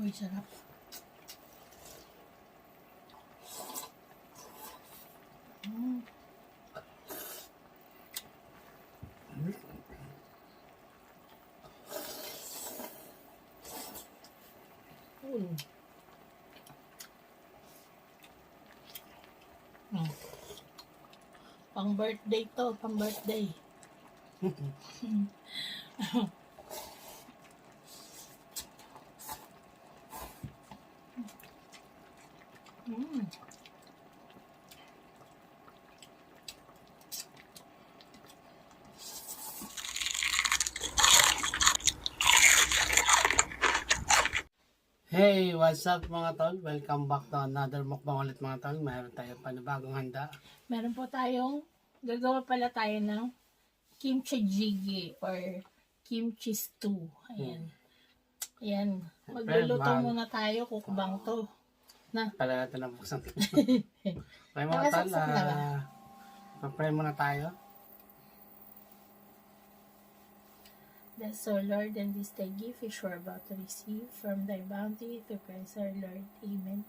Uy, sarap. Mm. Pang birthday to, pang birthday. Mm. Hey, what's up mga tol? Welcome back to another mukbang ulit mga tol. Mayroon tayong panibagong handa. Meron po tayong, gagawa pala tayo ng kimchi jjigae or kimchi stew. Ayan. Ayan. Magluluto muna tayo, kukbang to. Na. Pala natin ang buksan. Okay mga tol, mag-pray muna tayo. So Lord, and this thy gift which we're about to receive from thy bounty through Christ our Lord. Amen.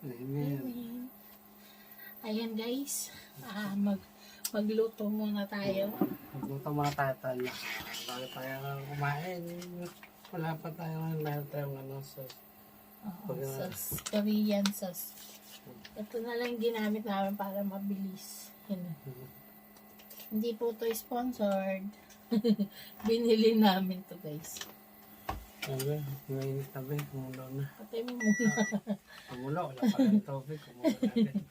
Amen. Amen. Ayan guys, magluto muna tayo. Magluto muna tayo tol. Bago tayo kumain. Wala pa tayo, meron tayong sauce. Sauce, Korean sauce. Ito na lang ginamit namin para mabilis. Hindi po to sponsored. Binili namin to guys. Sabi, mainit na ba? Kumulo na. Patay mo muna. Kumulo, wala pa rin tubig. Kumulo natin.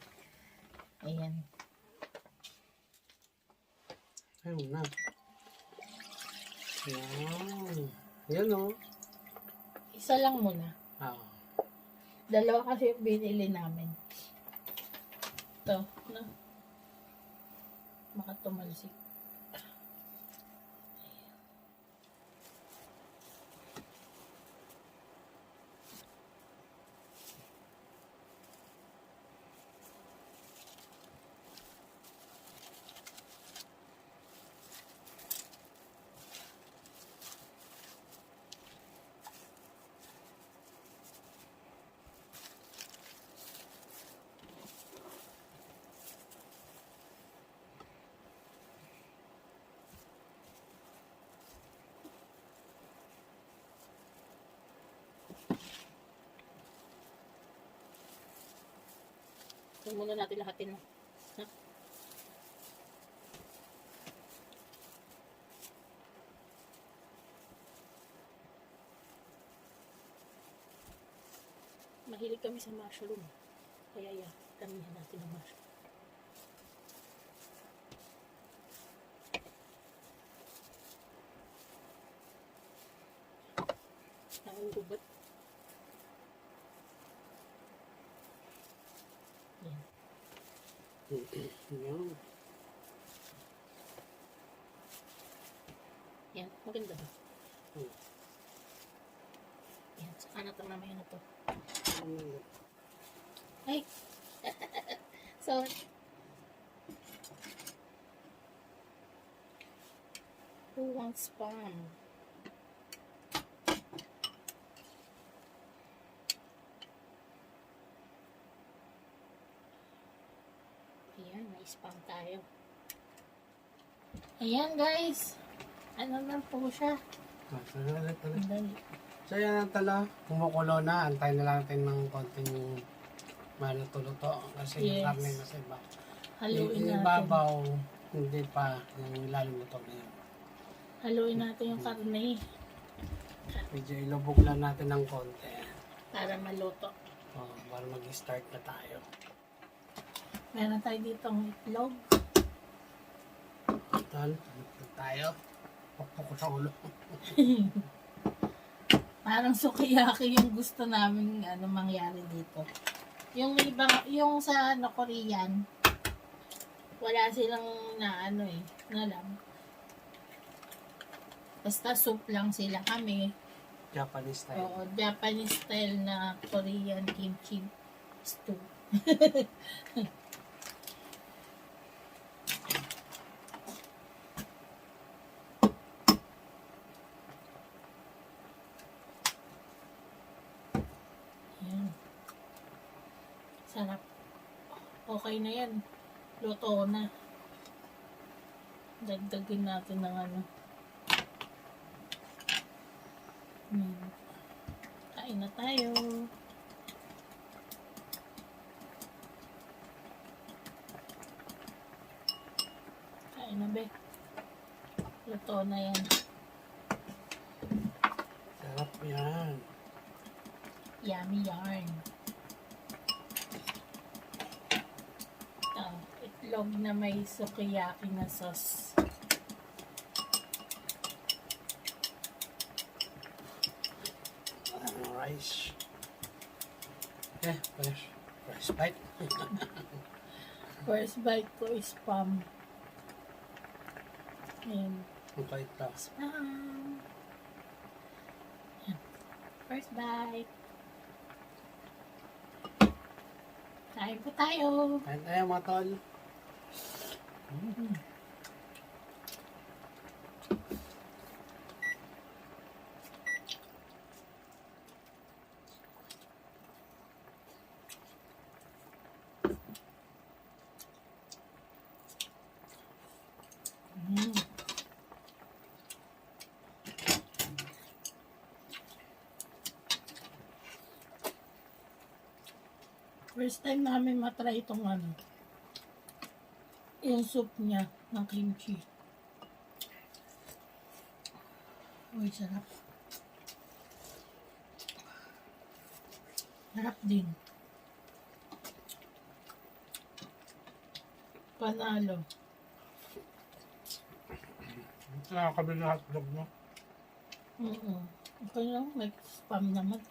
Ayan. Ayun na. Yan. Yan o. Isa lang muna. Oo. Dalawa kasi yung binili namin. Ito, no? Makatumalsik. So, muna natin lahatin. Ha? Mahilig kami sa mushroom. Kaya yan, kamihan natin ng mushroom. Ang gubat. Yan. Yan. Yan, maganda ba? Yan, saka natin mamaya na to. Ay! Sorry. Who wants spam? Ayan, may spam tayo. Ayan guys. Ano lang po siya? Dali. So yan ang tala, kumukulo na, antay na lang natin ng konting maluto-luto kasi yung Yes. karne nasa iba. Haluin Yung natin. ibabaw, hindi pa, yung ilalim luto na yun. Haluin natin yung karne Medyo ilubog lang natin ng konti. para maluto. Para mag-start na tayo. Meron tayo ditong itlog. Tal, ito tayo. Pukpuk ko sa ulo. Parang sukiyaki yung gusto namin mangyari dito. Yung iba, yung sa Korean, wala silang na alam. Basta soup lang sila, kami. Japanese style. Oo, Japanese style na Korean kimchi stew. Sarap. Okay na yan. Luto na. Dagdagin natin ng ano. Kain na tayo. Kain na be. Luto na yan. Sarap yan. Yummy yarn. Ito, itlog na may sukiyaki na sauce. Rice. Rice bite. First bite ko is spam. Ayan. Okay ito. Spam. Ayan. First bite. Kain po tayo. Kain tayo mga tol. First time namin matry itong ano, yung soup niya ng kimchi. Uy, sarap. Sarap din. Panalo. Nakakabili ng hotdog mo. Okay lang, may spam naman.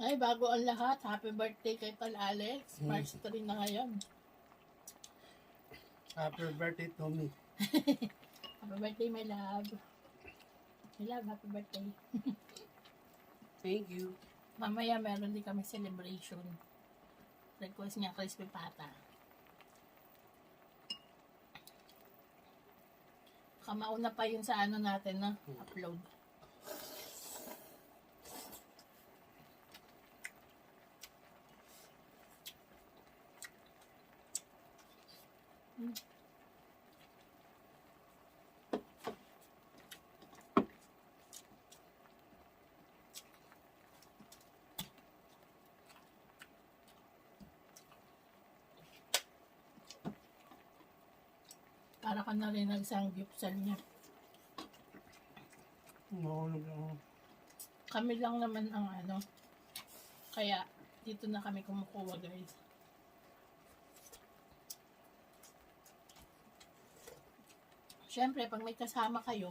Ay, bago ang lahat, happy birthday kay Tal Alex. March 3 na ngayon. Happy birthday to me. Happy birthday, my love. My love, happy birthday. Thank you. Mamaya meron din kami celebration. Request niya crispy pata. Kamauna pa yun sa ano natin na upload. Para ka na rin nagsanggipsal niya. Mahulog ako. Kami lang naman ang ano. Kaya dito na kami kumukuha, guys. Siyempre, pag may kasama kayo,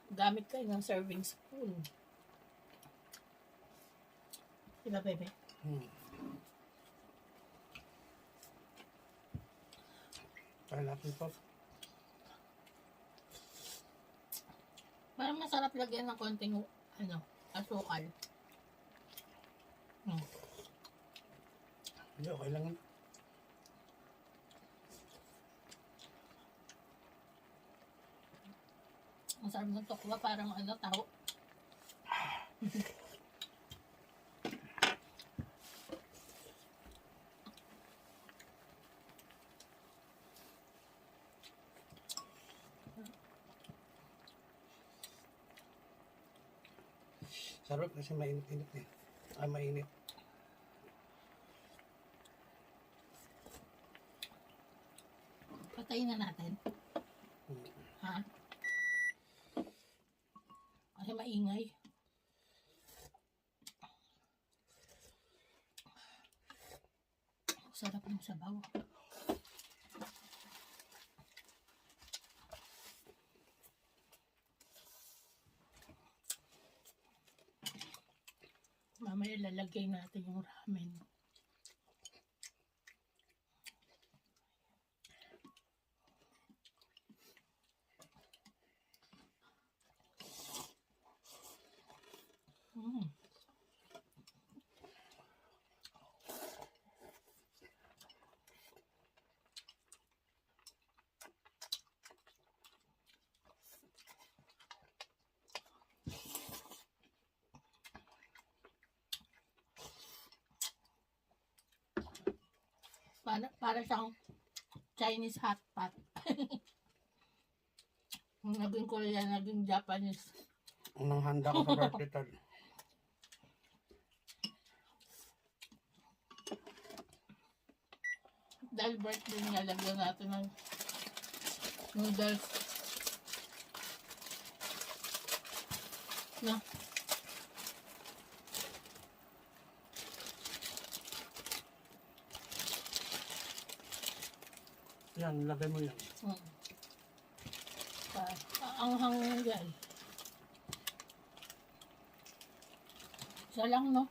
gamit kayo ng serving spoon. Diba, bebe? Kaya natin po. Parang masarap lagyan ng konting ano, asukal. Hindi, okay lang. Ang sarap ng tokwa, parang ano, tao. Sarap kasi mainit-init eh. Mainit. Patayin na natin. Ha? Kasi maingay. Sarap ng sabaw. ilalagay natin yung ramen. Mm. Para siyang Chinese hot pot. Naging Korean, naging Japanese. Unang handa ko sa birthday tol. Dahil birthday niya, lagyan natin ng noodles. No? Yan, lagay mo yan. Ang hangin yan. Isa lang, no?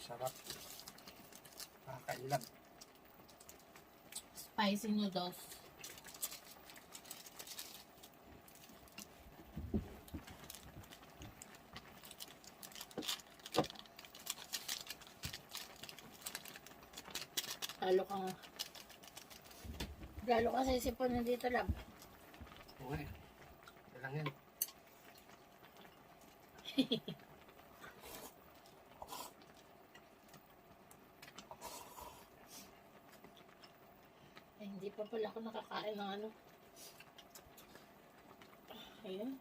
Sarap. Kakailag. Spicy noodles. Lalo ka sisipon na dito lang. Okay. Kailangan. Ay, hindi pa pala ako nakakain ng ano. Ayan.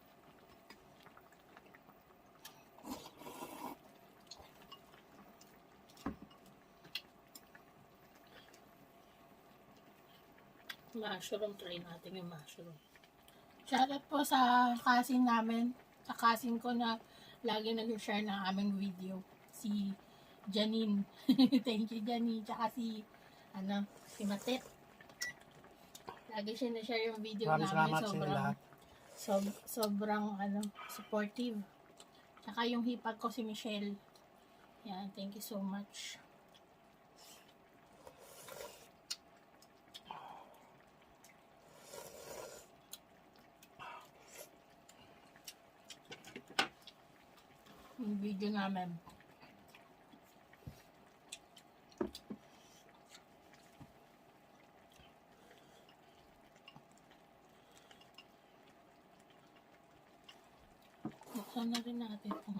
Mushroom, try natin yung mushroom. Shoutout po sa cousin namin, sa cousin ko na lagi nag-share ng aming video, si Janine. Thank you, Janine. Tsaka si Matet. Lagi siya na-share yung video Maraming namin. salamat sa inyo lahat. Sobrang supportive. Tsaka yung hipag ko si Michelle. Yan, thank you so much. Yung video namin. Buksan na rin natin ito.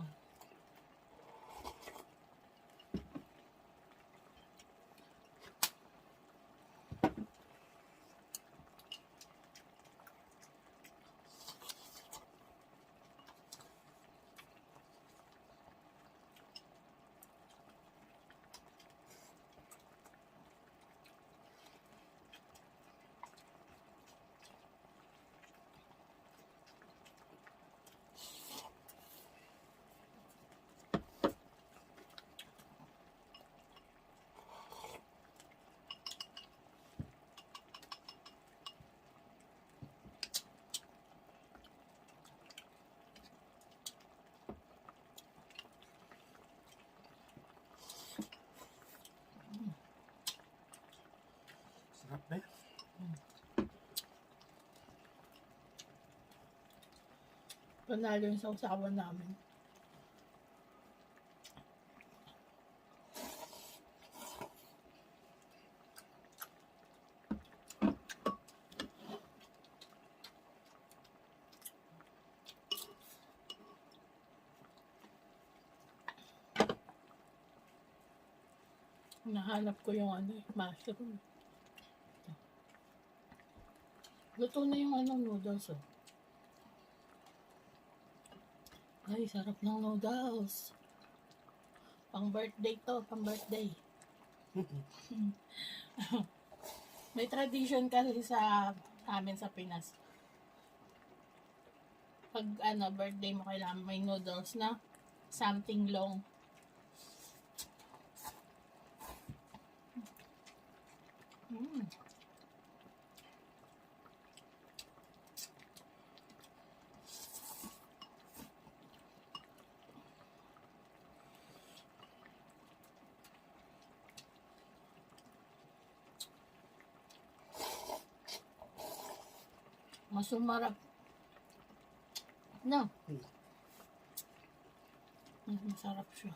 Sarap ba? Panalo yung sausawan namin. Nahanap ko yung mushroom. Luto na yung noodles, oh. Ay, sarap ng noodles. Pang birthday to, pang birthday. May tradition kasi sa amin sa Pinas. Pag birthday mo, kailangan may noodles na something long. Mas sumarap. No. Mas masarap siya.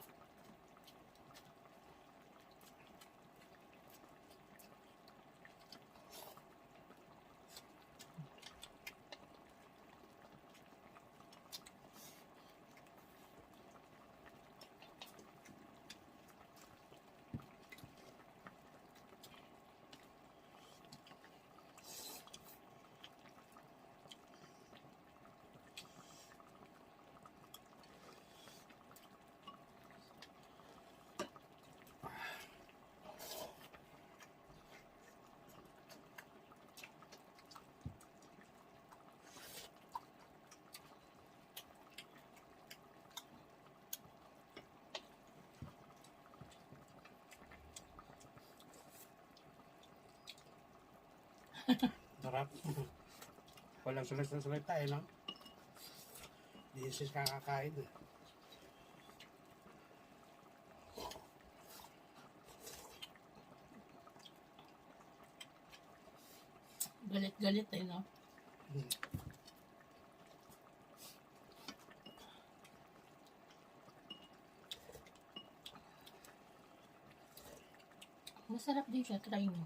Sarap. Walang sulit-sulit tayo, no? Di sis kakakain. Galit-galit eh, no? Masarap din siya, try nyo.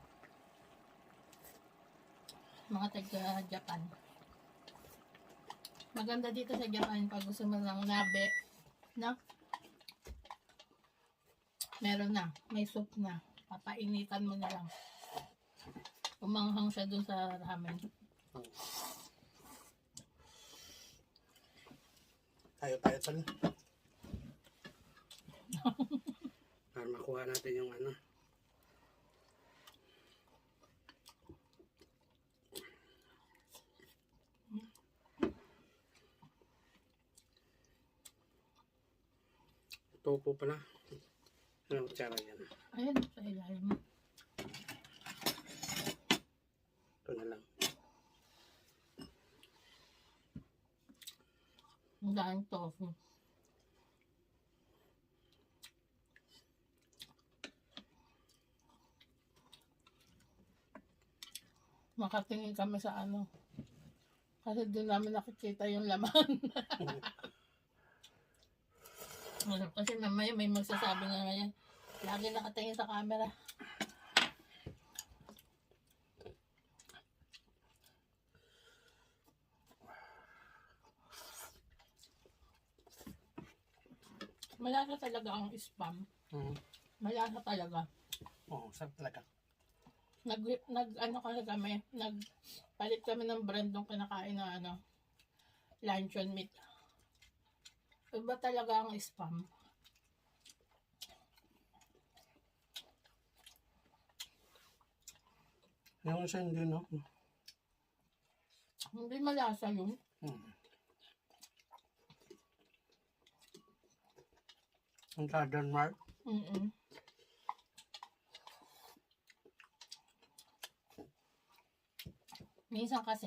Mga taga-Japan. Maganda dito sa Japan pag gusto mo ng nabe, no? Meron na, may soup na. Papainitan mo na lang. Umanghang siya dun sa ramen. Tayo sal. Para makuha natin yung ano. Topo pala. Ano kutsara yan? Ayun, sa ilalim. Ito na lang. Ang daming tofu. Makatingin kami sa ano. Kasi doon namin nakikita yung laman. Kasi mamaya may magsasabi nga ngayon, lagi nakatingin sa camera. Malasa talaga ang spam. Malasa talaga. Oo, sarap talaga. Ano kasi kami, nagpalit kami ng brand ng kinakain na ano, luncheon meat. Iba talaga ang spam. Yung isa hindi, no? Hindi malasa yun. Yung sa Denmark. Minsan kasi,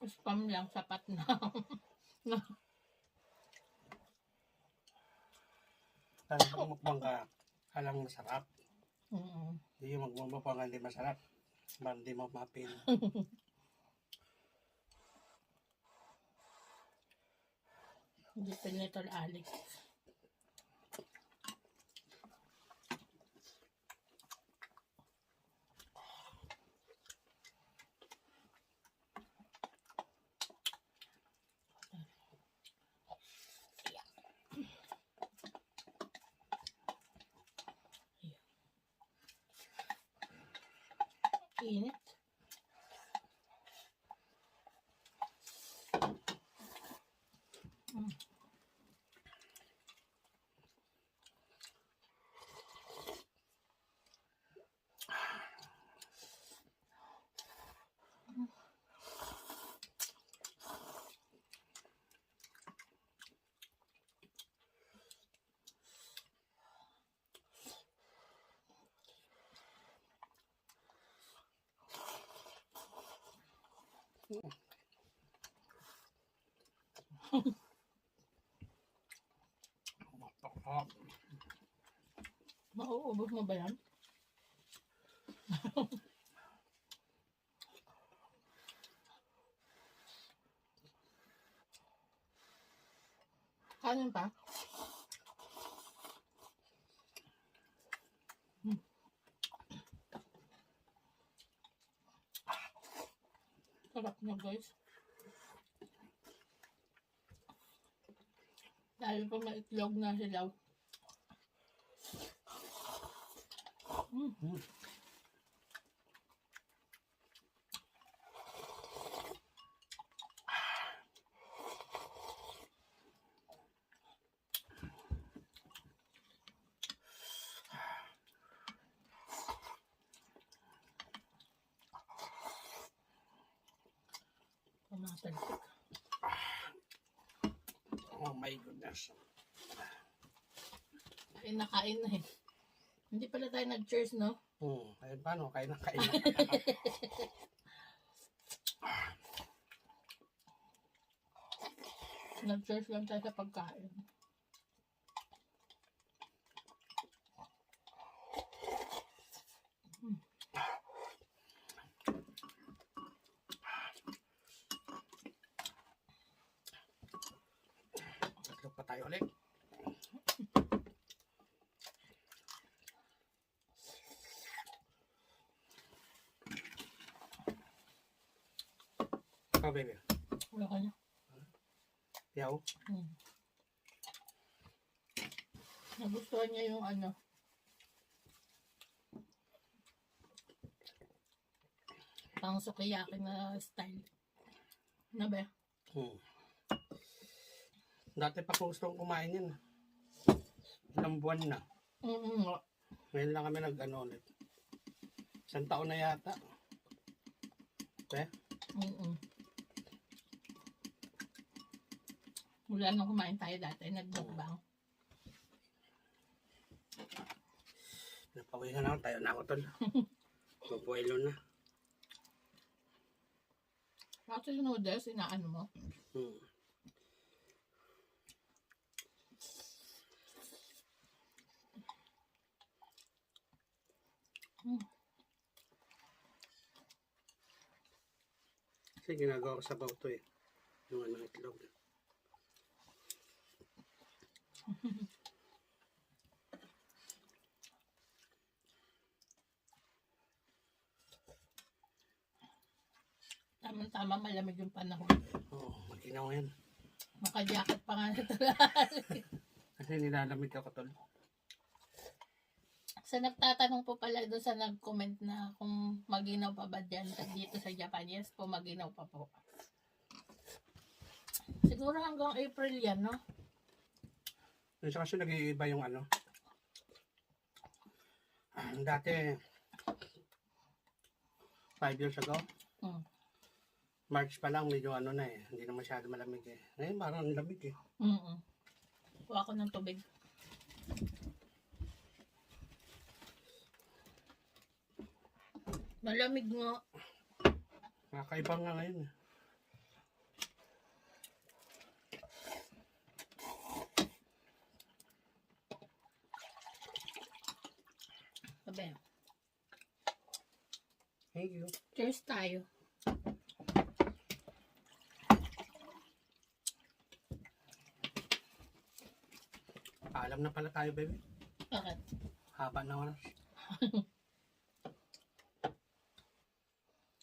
spam lang sapat na. Kaya pag mukbang ka, alang masarap. Mm-mm. Hindi yung magmumukbang ka hindi masarap. Ba, hindi mo mapin. Hindi pa nito Alex. Init. Mauubos mo ba yan? kanin pa. Sarap niya guys. Dahil po may itlog na silaw. Tumatalsik. Oh my goodness. Kain na kain na eh. Hindi pala tayo nag-cheers, no? Ayun paano? Kain na kain na. Nag-cheers lang tayo sa pagkain. Tatlo pa tayo ulit. Oh, baby. Wala ka na. Yaw. Nagustuhan niya yung ano. Pang sukiyaki na style. Na ba? Dati pa ko gustong kumain yan. Ilang buwan na. Ngayon lang kami nag-ano ulit. Isang taon na yata. Okay? Mula nung kumain tayo dati, nag-mukbang. Napawisan na ako. Tayo na ako tol. Mapuelo na. Actually, noodles, inaano mo. Kasi ginagawa ko sa bauto eh. Yung ano itlog. Tama-tama, malamig yung panahon. Oo, mag-inaw yan. Maka-jacket pa nga nito. Kasi nilalamig ako tol. Sa nagtatanong po pala doon sa nag-comment na kung maginaw pa ba dyan dito sa Japan, yes po, maginaw pa po. Siguro hanggang April yan, no? Kasi nag-iiba yung ano. Dati, 5 years ago, March pa lang medyo ano na eh. Hindi na masyado malamig eh. Ngayon parang ang lamig eh. Kuha ko ng tubig. Malamig nga. Nakakaiba nga ngayon eh. Sabi. Thank you. Cheers tayo. Paalam na pala tayo, baby. Bakit? Haba na oras.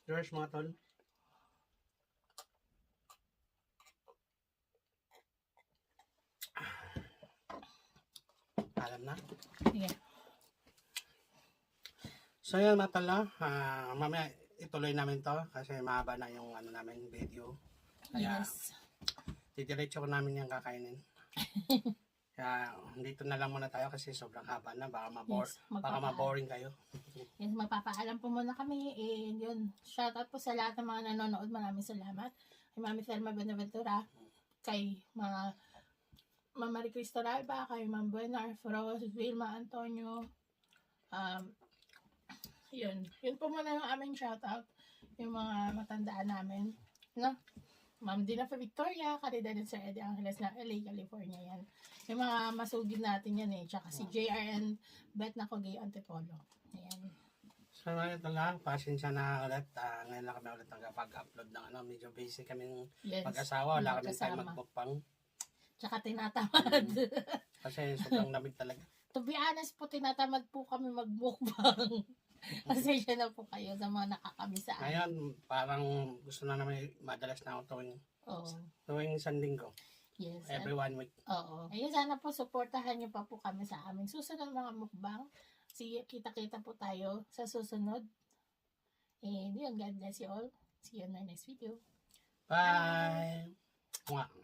Cheers, mga tol. Paalam na. Yeah. So yan mga tol, mamaya ituloy namin to kasi mahaba na yung ano namin video. Kaya Yes. didiretso ko namin yung kakainin. Kaya dito na lang muna tayo kasi sobrang haba na. Baka Yes, baka maboring kayo. Yes, magpapaalam po muna kami. And yun, shoutout po sa lahat ng mga nanonood. Maraming salamat. Kay Mami Thelma Benaventura, kay mga Mama Cristo Ralba, kay Ma'am Buena Arfros, Vilma Antonio. Yun po muna yung aming shoutout. Yung mga matandaan namin. No? Ma'am Dina Victoria, Caridad and Sir Eddie Angeles na LA, California yan. Yung mga masugid natin yan eh. Tsaka si JR and Beth Nakogay Antipolo. Ayan. So ito lang, pasensya na ulit. Ngayon lang kami ulit nagpag-upload ng ano. Medyo busy kaming Yes. mag-asawa. Wala kami Magkasama. tayo magpupang. Tsaka tinatamad. Kasi sobrang lamig talaga. To be honest po, tinatamad po kami magmukbang. Pasensya na po kayo sa mga nakakamiss sa amin. Ngayon, parang gusto na naman madalas na ako Oo. tuwing isang linggo. Yes. Every 1 week. Oo. Ayun, sana po supportahan niyo pa po kami sa aming susunod mga mukbang. Sige, kita-kita po tayo sa susunod. And yun, God bless you all. See you in our next video. Bye! Mwah.